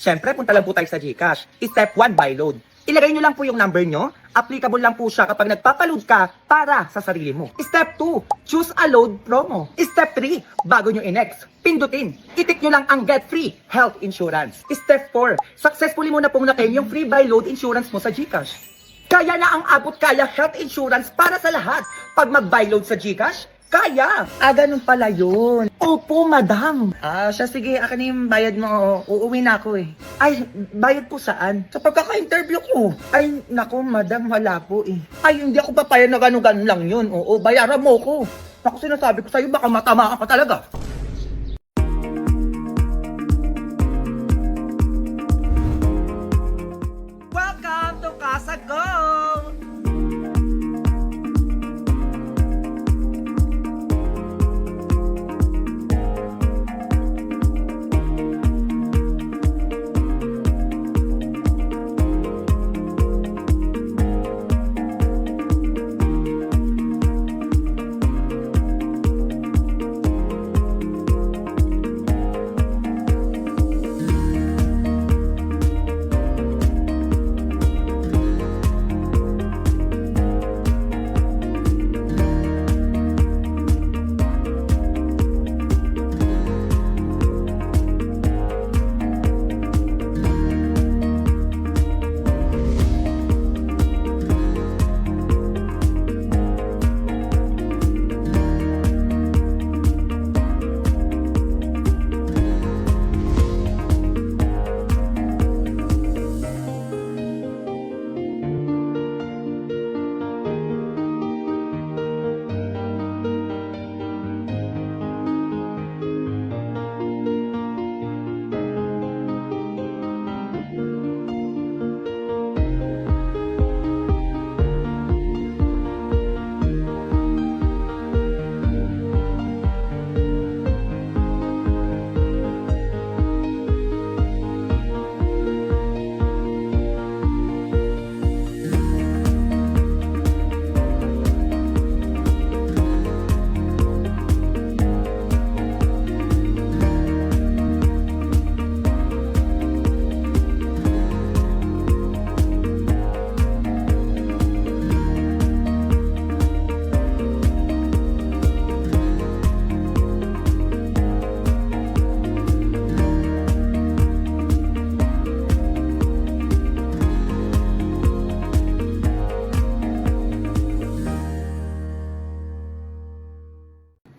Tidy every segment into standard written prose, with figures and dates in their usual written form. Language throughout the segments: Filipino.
Siyempre, punta lang po tayo sa GCash. Step 1, buy load. Ilagay nyo lang po yung number nyo. Applicable lang po siya kapag nagpapaload ka para sa sarili mo. Step 2, choose a load promo. Step 3, bago nyo i-next, pindutin. Itik nyo lang ang get free health insurance. Step 4, successfully mo na pong na-claim yung free buy load insurance mo sa GCash. Kaya na ang abot kaya health insurance para sa lahat. Pag mag-buy load sa GCash, kaya! Ganun pala yun. Opo, madam. Siya, sige, akin na yung bayad mo. Uuwi na ako eh. Ay, bayad po saan? Sa pagkaka-interview ko. Ay, naku, madam, wala po eh. Ay, hindi ako papayag na ganun-ganun lang yun. Oo, bayaran mo ko. Naku, sinasabi ko sa'yo, baka matamaan ka talaga. Welcome to Casa Go!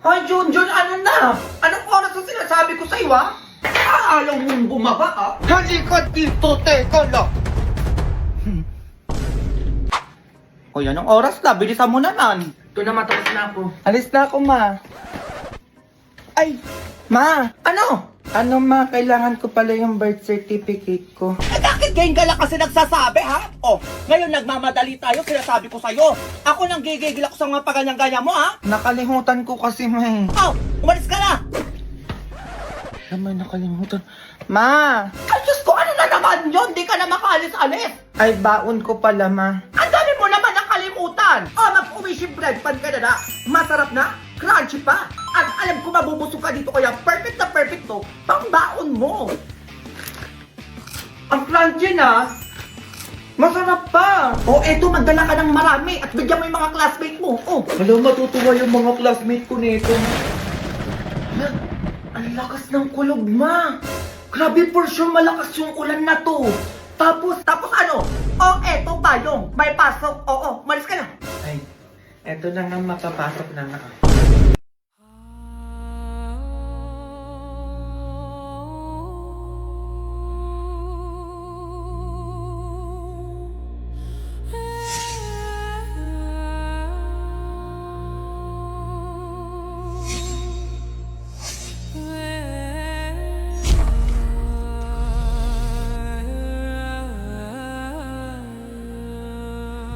Hoy, Junjun, ano na? Anong oras na sinasabi ko sa'yo, ha? Ayaw mong bumaba, ha? Halika dito, teka lang. Hoy, anong oras na? Bilisan mo naman. Ito na, matapos na ako. Alis na ako, ma. Ay, ma, ano? Ano, ma? Kailangan ko pala yung birth certificate ko. Bakit ngayon ka lang kasi nagsasabi, ha? Ngayon nagmamadali tayo, sinasabi ko sa'yo. Ako nang gigigil ako sa mga paganyang-ganya mo, ha? Nakalimutan ko kasi, ma. Umalis ka na! Naman nakalimutan. Ma! Ay, Diyos ko, ano na naman yun? Di ka na makaalis-alis. Ay, baon ko pala, ma. Ang dami mo naman nakalimutan. Mag-uwi si bread pan ka na. Masarap na, crunchy pa. At alam ko mabubusog ka dito, kaya perfect na perfect to. Pang-baon mo. Ang crunchy na. Masarap pa. Eto, magdala ka ng marami at bigyan mo yung mga classmate mo. Alam, matutuwa yung mga classmate ko nito. Ang lakas ng kulob, ma. Grabe, for sure malakas yung ulan na to. Tapos ano? Eto payong. May pasok. Malis ka na. Ay, eto na nga, mapapasok na nga.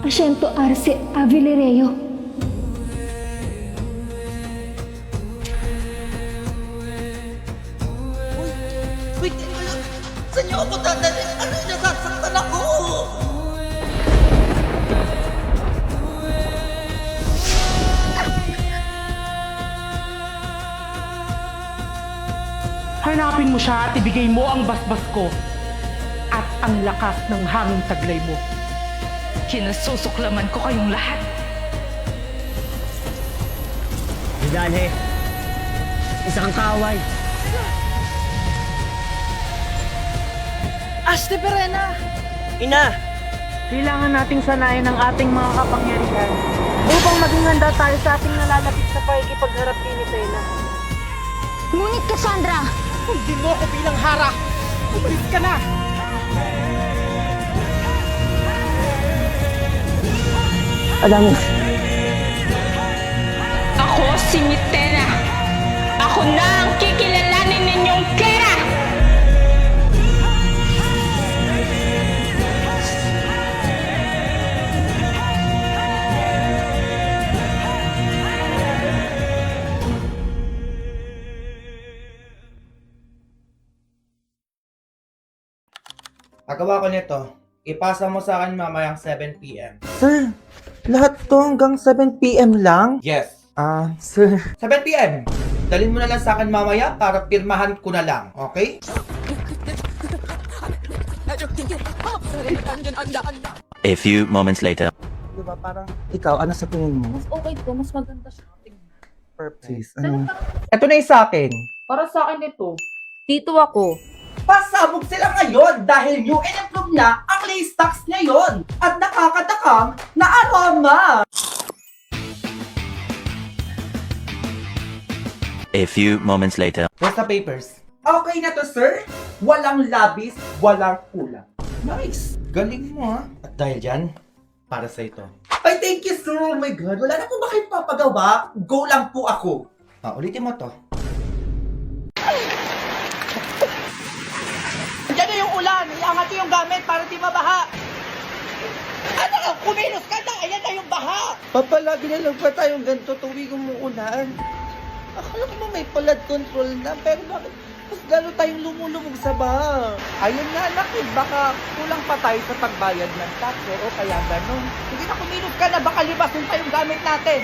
Asiento Arce Avilereo. Wait, saan niyo ako dadalhin? Ano yung nasasaktan ako? Hanapin mo siya at ibigay mo ang basbas ko. at ang lakas ng hanging taglay mo. Kinasusuklaman ko kayong lahat. Dali. Isang kaway. Asti Perena! Ina! Kailangan nating sanayin ang ating mga kapangyarihan upang maging handa tayo sa ating nalalapit sa pakikipagharap ni Tela. Ngunit Cassandra, Hindi mo ako bilang hara! Umalis ka na! Adamus. Ako si Mitena. Ako na ang kikilalanin ninyong Kera! Pagawa ko nito. Ipasa mo sa akin mamayang 7 p.m. Sir, lahat to hanggang 7 p.m. lang? Yes. Sir. 7 p.m. Dalhin mo na lang sa akin mamaya para pirmahan ko na lang. Okay? A few moments later. Diba parang ikaw, ano sa tingin mo? Mas okay to, mas maganda siya. Perfect. Ito na yung sa akin. Para sa akin ito, dito ako. Pasabog sila ngayon dahil new and improved na ang lace stocks ngayon at nakakatakam na aroma. A few moments later. Where's the papers? Okay na to, sir. Walang labis, walang kulang. Nice. Galing mo, ha? At dahil dyan, para sa ito. Ay, thank you, sir. Oh my God. Wala na po ba kayong papagawa? Go lang po ako. Ulitin mo to. Diyan na yung ulan! Iangat yung gamit para di mabaha! Ano? Kumilos ka na! Ayan na yung baha! Papalagi na lang ba tayong ganito tuwing umuulan? Akala ko ba may flood control na, pero bakit mas lalo tayong lumulubog sa baha? Ayun nga anak, baka kulang pa tayo sa pagbayad ng tax o kaya ganun. Hindi na kumilos ka na! Baka libasin pa yung gamit natin!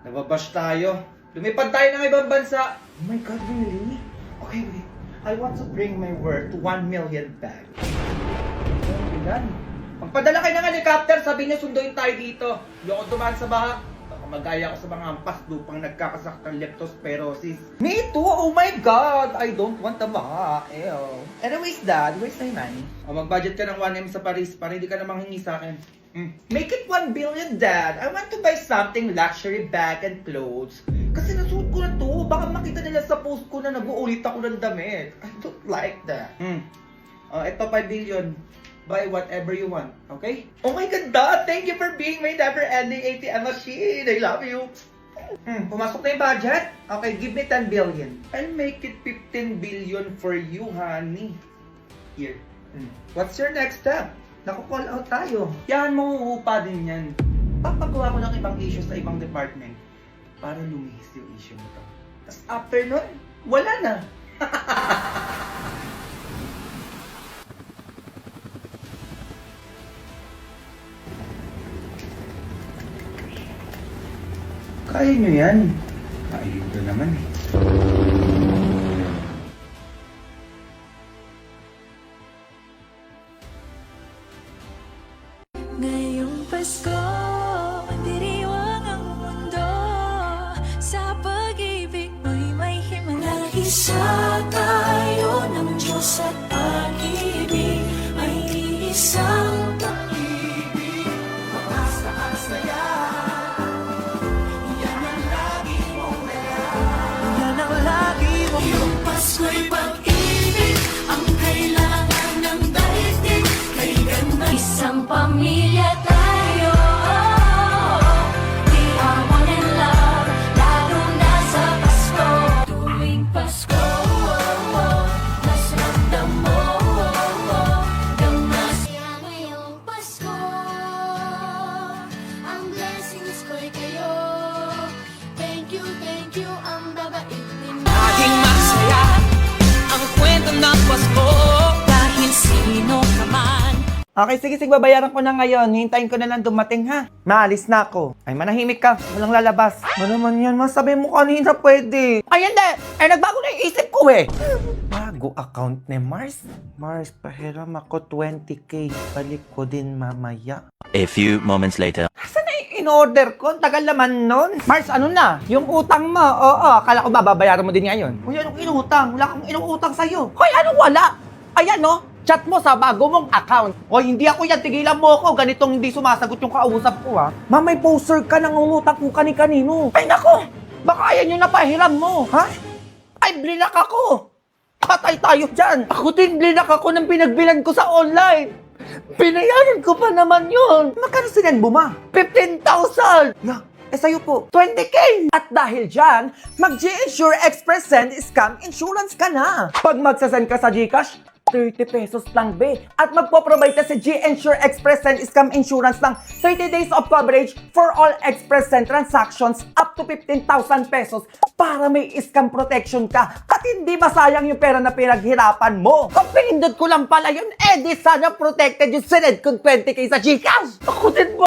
Nababash tayo. Lumipad tayo ng ibang bansa. Oh my God, really? Okay, wait. I want to bring my work to 1 million back. Ilan? Magpadala kayo ng helicopter, sabi niya sunduin tayo dito. Hindi ako dumaan sa baha. Baka magaya ko sa mga ampas lupang nagkakasakit ng leptospirosis. Me too! Oh my God! I don't want the baha. Ew. Anyways, Dad, where's my money? Mag-budget ka ng 1M sa Paris para hindi ka na manghingi sa akin. Make it 1 billion, Dad. I want to buy something luxury bag and clothes. Kasi nasuot ko na to. Baka makita nila sa post ko na nag-uulit ako ng damit. I don't like that. Ito 5 billion. Buy whatever you want. Okay? Oh my God, Dad! Thank you for being my never-ending ATM machine. I love you. Pumasok na yung budget? Okay, give me 10 billion. I'll make it 15 billion for you, honey. Here. What's your next step? Naku-call out tayo. Yan, mauupa din yan. Papagawa ko ng ibang issues sa ibang department para lumihis yung issue nito. Tapos after nun, wala na. Kaya nyo yan. Ayun na naman eh. Ngayong Pasko, diriwang ang mundo. Sa pag-ibig mo'y may himala. Isa tayo ng Diyos at pag-ibig ay isang pag-ibig. Mataas-taas na yan. Yan ang lagi mong meron. Yan ang lagi mong yung Pasko'y pag-ibig ang kailangan ng daigdig. Kay ganda isang pamilya tayo. Okay, sige, babayaran ko na ngayon. Hintayin ko na lang dumating, ha? Maalis na ako. Ay, manahimik ka. Walang lalabas. Ano naman yan? Masabi mo kanina pwede. Ay, hindi. Ay, nagbago na yung isip ko, eh. Bago account ni Mars. Mars, pahiram ako 20k. Balik ko din mamaya. A few moments later. Saan na yung in-order ko? Ang tagal naman nun. Mars, ano na? Yung utang mo. Oo, akala ko babayaran mo din ngayon. Kuya, anong inutang? Wala akong inutang sa'yo. Hoy, anong wala? Ayan, no? Chat mo sa bago mong account. Hoy, hindi ako yan. Tigilan mo ako. Ganitong hindi sumasagot yung kausap ko, ha? Ma, may poster ka ng umutang kung kani-kanino. Ay, nako! Baka ayan yung napahiram mo, ha? Ay, blinak ako! Patay tayo dyan! Ako din, blinak ako ng pinagbilan ko sa online! Binayaran ko pa naman yun! Magkano sinend mo, ma? 15,000! Yeah. Eh sa'yo po, 20k! At dahil dyan, mag-G-Insure Express Send Scam Insurance ka na! Pag magsasend ka sa GCash, 30 pesos lang, be. At magpo-provide ka sa G-Insure Express Send Scam Insurance ng 30 days of coverage for all Express Send transactions up to 15,000 pesos para may scam protection ka at hindi masayang yung pera na pinaghirapan mo. Kung pinindot ko lang pala yun, eh di sana protected yung sined kong 20k sa GCash. Ako din